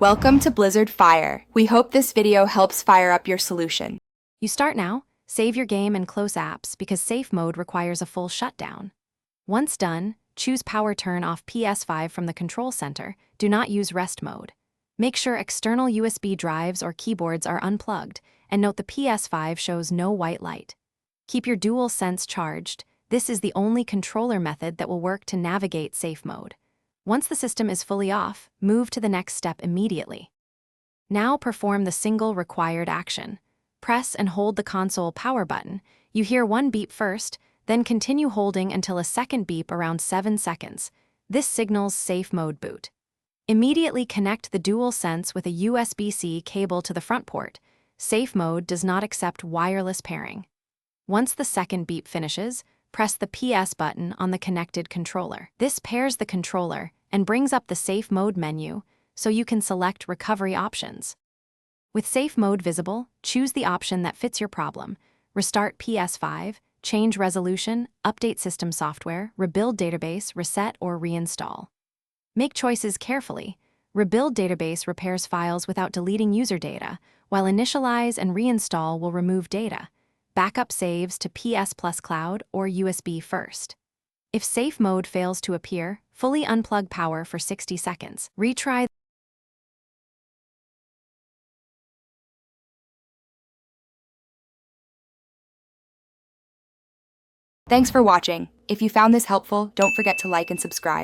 Welcome to Blizzard Fire. We hope this video helps fire up your solution. You start now, save your game and close apps because safe mode requires a full shutdown. Once done, choose power turn off PS5 from the control center. Do not use rest mode. Make sure external USB drives or keyboards are unplugged, and note the PS5 shows no white light. Keep your DualSense charged. This is the only controller method that will work to navigate safe mode. Once the system is fully off, move to the next step immediately. Now perform the single required action. Press and hold the console power button. You hear one beep first, then continue holding until a second beep around 7 seconds. This signals safe mode boot. Immediately connect the DualSense with a USB-C cable to the front port. Safe mode does not accept wireless pairing. Once the second beep finishes, press the PS button on the connected controller. This pairs the controller and brings up the safe mode menu so you can select recovery options. With safe mode visible, choose the option that fits your problem. Restart PS5, change resolution, update system software, rebuild database, reset, or reinstall. Make choices carefully. Rebuild database repairs files without deleting user data, while initialize and reinstall will remove data. Backup saves to PS Plus Cloud or USB first. If safe mode fails to appear, fully unplug power for 60 seconds. Retry. Thanks for watching. If you found this helpful, don't forget to like and subscribe.